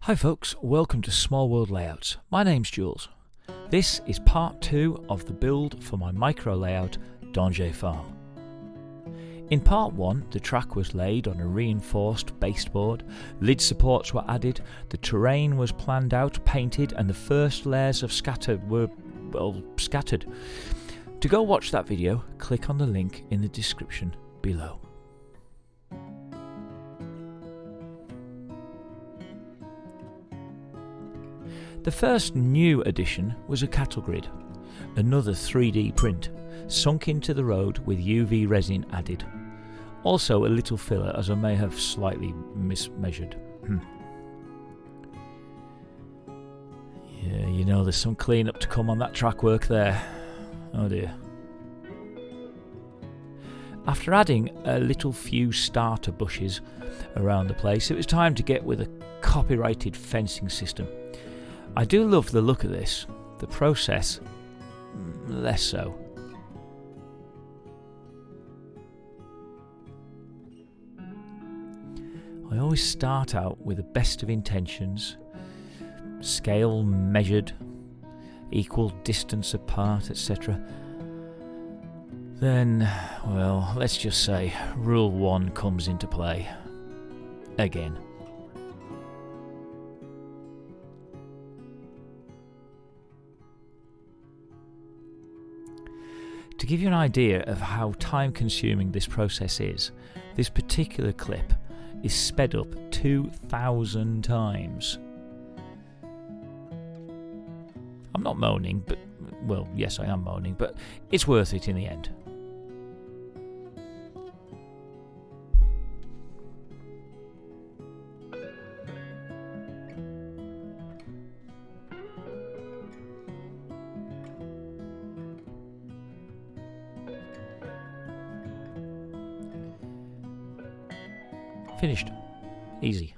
Hi folks, welcome to Small World Layouts. My name's Jules. This is part 2 of the build for my micro layout, Dongé Farm. In part 1, the track was laid on a reinforced baseboard, lid supports were added, the terrain was planned out, painted, and the first layers of scattered. To go watch that video, click on the link in the description below. The first new addition was a cattle grid, another 3D print, sunk into the road with UV resin added. Also a little filler, as I may have slightly mismeasured. Yeah, you know there's some clean-up to come on that track work there. Oh dear. After adding a little few starter bushes around the place, it was time to get with a copyrighted fencing system. I do love the look of this, the process less so. I always start out with the best of intentions, scale measured, equal distance apart, etc. Then, well, let's just say rule 1 comes into play again. To give you an idea of how time-consuming this process is, this particular clip is sped up 2,000 times. I'm not moaning, but, well, yes I am moaning, but it's worth it in the end. Finished. Easy.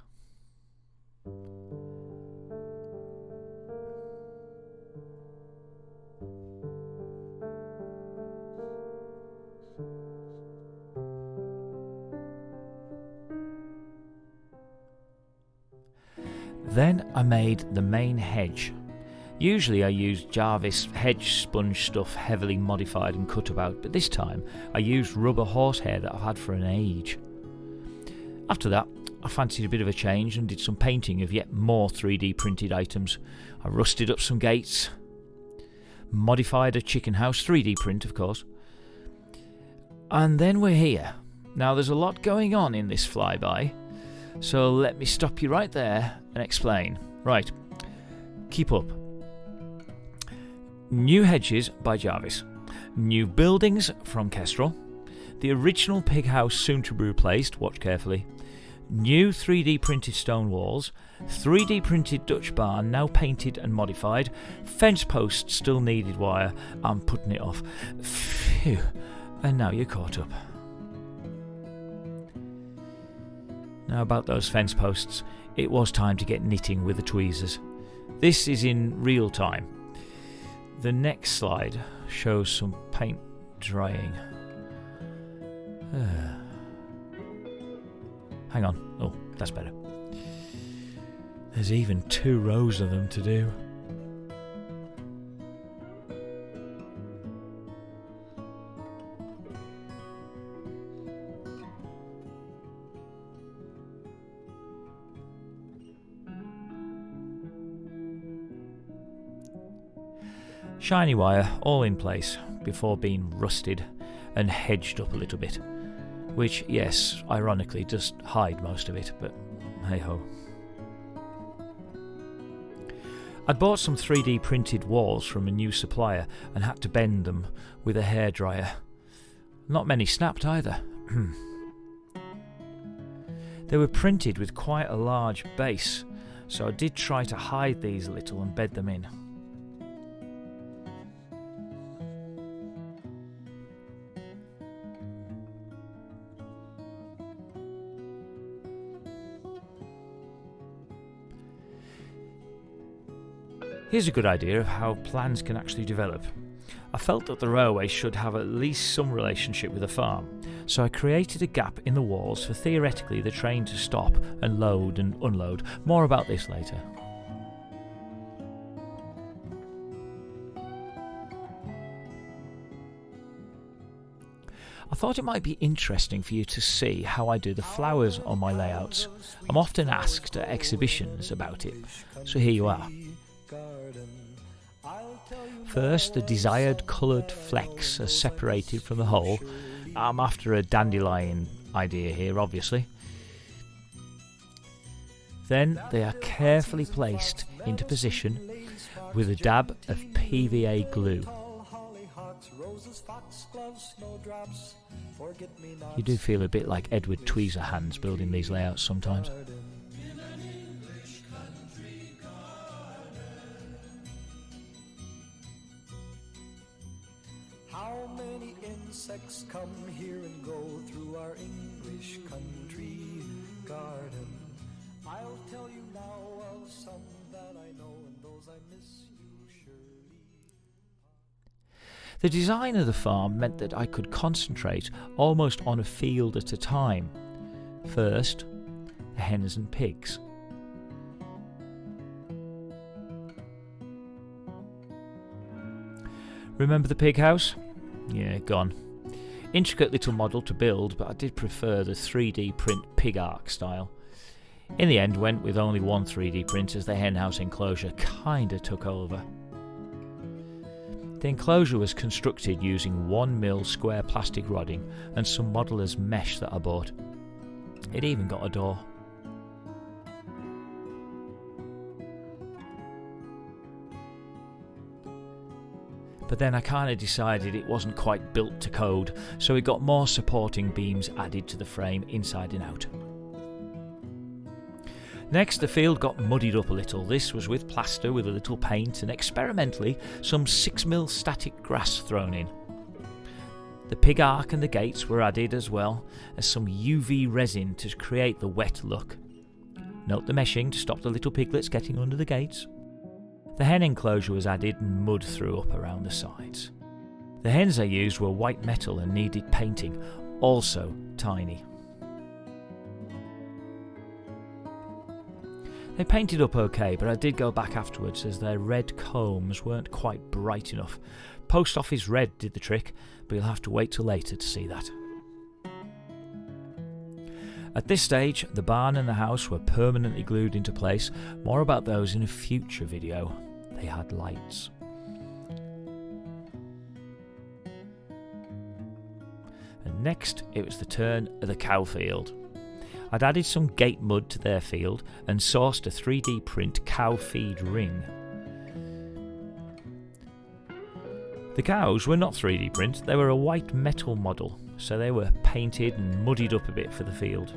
Then I made the main hedge. Usually I use Jarvis hedge sponge stuff heavily modified and cut about, but this time I used rubber horsehair that I've had for an age. After that, I fancied a bit of a change and did some painting of yet more 3D printed items. I rusted up some gates, modified a chicken house, 3D print of course. And then we're here. Now there's a lot going on in this flyby, so let me stop you right there and explain. Right, keep up. New hedges by Jarvis. New buildings from Kestrel. The original pig house soon to be replaced, watch carefully. New 3D printed stone walls, 3D printed Dutch barn now painted and modified, fence posts still needed wire, I'm putting it off. Phew, and now you're caught up. Now about those fence posts, it was time to get knitting with the tweezers. This is in real time. The next slide shows some paint drying. Hang on. Oh, that's better. There's even 2 rows of them to do. Shiny wire all in place before being rusted and hedged up a little bit. Which, yes, ironically does hide most of it, but hey-ho. I'd bought some 3D printed walls from a new supplier and had to bend them with a hairdryer. Not many snapped either. They were printed with quite a large base, so I did try to hide these a little and bed them in. Here's a good idea of how plans can actually develop. I felt that the railway should have at least some relationship with a farm, So I created a gap in the walls for theoretically the train to stop and load and unload. More about this later. I thought it might be interesting for you to see how I do the flowers on my layouts. I'm often asked at exhibitions about it, so here you are. First, the desired coloured flecks are separated from the whole. I'm after a dandelion idea here, obviously. Then they are carefully placed into position with a dab of PVA glue. You do feel a bit like Edward Tweezerhands building these layouts sometimes. How many insects come here and go through our English country garden? I'll tell you now of some that I know and those I miss you surely. The design of the farm meant that I could concentrate almost on a field at a time. First, the hens and pigs. Remember the pig house? Yeah, gone. Intricate little model to build, but I did prefer the 3D print pig arc style. In the end, went with only one 3D print as the hen house enclosure kinda took over. The enclosure was constructed using 1mm square plastic rodding and some modeller's mesh that I bought. It even got a door. But then I kinda decided it wasn't quite built to code, so we got more supporting beams added to the frame inside and out. Next, the field got muddied up a little. This was with plaster with a little paint and experimentally some 6mm static grass thrown in. The pig arc and the gates were added as well as some UV resin to create the wet look. Note the meshing to stop the little piglets getting under the gates. The hen enclosure was added and mud threw up around the sides. The hens I used were white metal and needed painting, also tiny. They painted up okay, but I did go back afterwards as their red combs weren't quite bright enough. Post office red did the trick, but you'll have to wait till later to see that. At this stage, the barn and the house were permanently glued into place. More about those in a future video. They had lights. And next, it was the turn of the cow field. I'd added some gate mud to their field and sourced a 3D print cow feed ring. The cows were not 3D print, they were a white metal model, so they were painted and muddied up a bit for the field.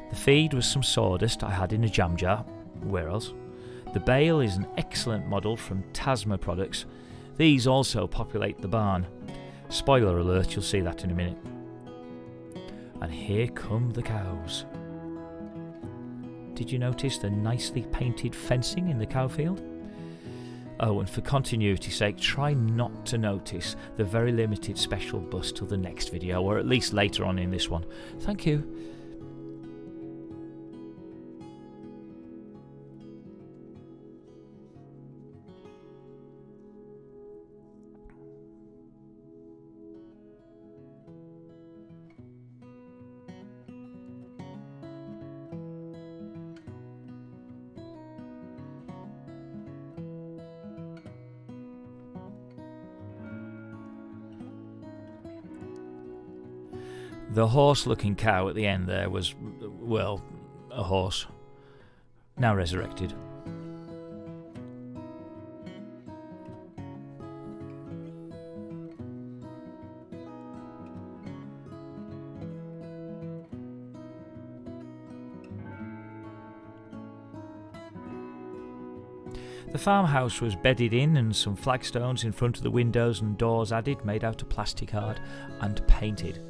The feed was some sawdust I had in a jam jar. Where else? The bale is an excellent model from Tasma products. These also populate the barn. Spoiler alert, you'll see that in a minute. And here come the cows. Did you notice the nicely painted fencing in the cow field? Oh, and for continuity's sake, try not to notice the very limited special bus till the next video, or at least later on in this one. Thank you. The horse-looking cow at the end there was, well, a horse. Now resurrected. The farmhouse was bedded in and some flagstones in front of the windows and doors added, made out of plastic card and painted.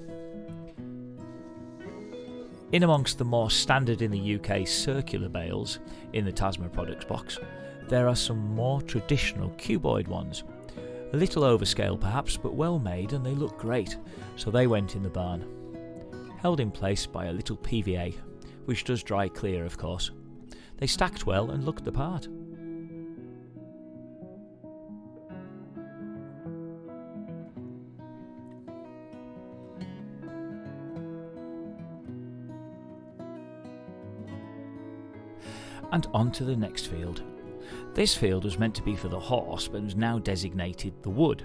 In amongst the more standard in the UK circular bales in the Tasma products box, there are some more traditional cuboid ones. A little overscale perhaps, but well made, and they look great, so they went in the barn. Held in place by a little PVA, which does dry clear of course. They stacked well and looked the part. And on to the next field. This field was meant to be for the horse, but was now designated the wood.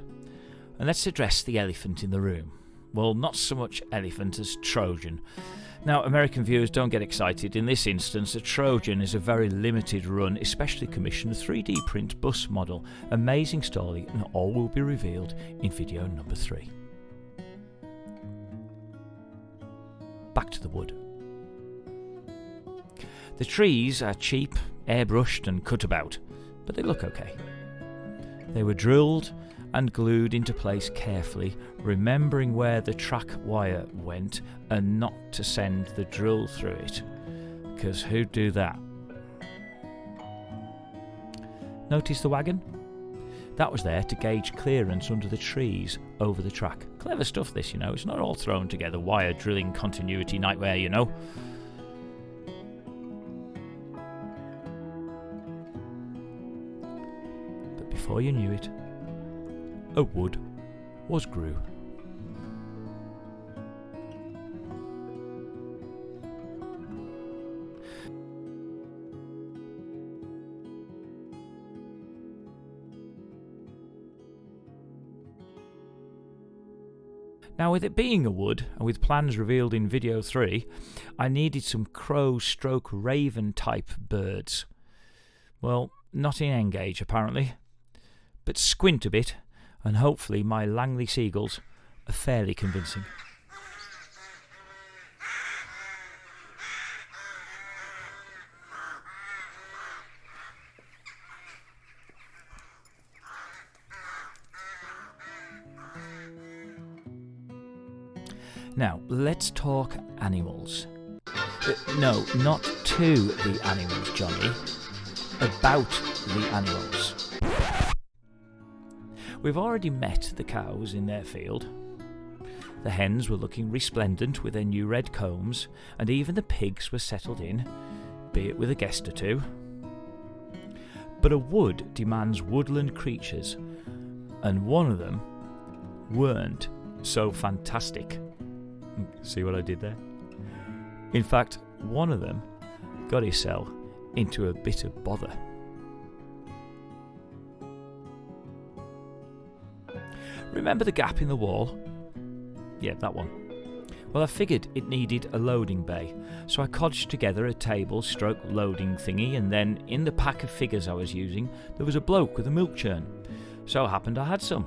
And let's address the elephant in the room. Well, not so much elephant as Trojan. Now, American viewers, don't get excited. In this instance, a Trojan is a very limited run, especially commissioned 3D print bus model. Amazing story, and all will be revealed in video number 3. Back to the wood. The trees are cheap, airbrushed and cut about, but they look okay. They were drilled and glued into place carefully, remembering where the track wire went and not to send the drill through it, because who'd do that? Notice the wagon? That was there to gauge clearance under the trees over the track. Clever stuff this, you know, it's not all thrown together, wire drilling continuity nightmare, you know. Before you knew it, a wood was grew. Now, with it being a wood, and with plans revealed in video 3, I needed some crow/raven type birds. Well, not in Engage apparently. But squint a bit, and hopefully my Langley seagulls are fairly convincing. Now, let's talk animals. No, not to the animals, Johnny. About the animals. We've already met the cows in their field. The hens were looking resplendent with their new red combs, and even the pigs were settled in, be it with a guest or two. But a wood demands woodland creatures, and one of them weren't so fantastic. See what I did there? In fact, one of them got himself into a bit of bother. Remember the gap in the wall? Yeah, that one. Well, I figured it needed a loading bay, so I codged together a table/loading thingy, and then in the pack of figures I was using, there was a bloke with a milk churn. So happened I had some,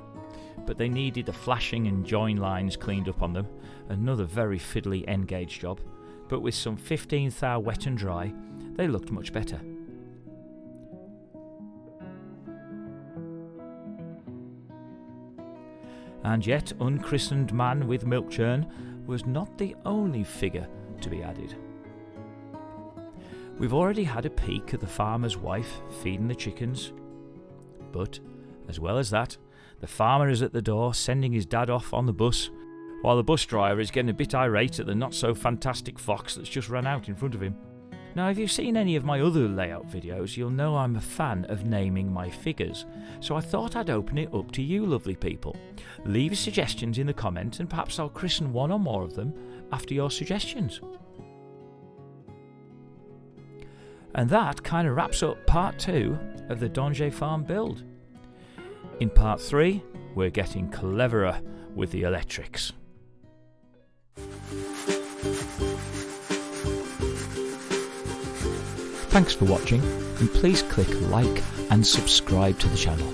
but they needed the flashing and join lines cleaned up on them, another very fiddly Engage job, but with some 15th hour wet and dry, they looked much better. And yet, unchristened man with milk churn was not the only figure to be added. We've already had a peek at the farmer's wife feeding the chickens, but, as well as that, the farmer is at the door sending his dad off on the bus, while the bus driver is getting a bit irate at the not-so-fantastic fox that's just run out in front of him. Now, if you've seen any of my other layout videos, you'll know I'm a fan of naming my figures, so I thought I'd open it up to you lovely people. Leave your suggestions in the comments and perhaps I'll christen one or more of them after your suggestions. And that kind of wraps up part 2 of the Dongé Farm build. In part 3, we're getting cleverer with the electrics. Thanks for watching, and please click like and subscribe to the channel.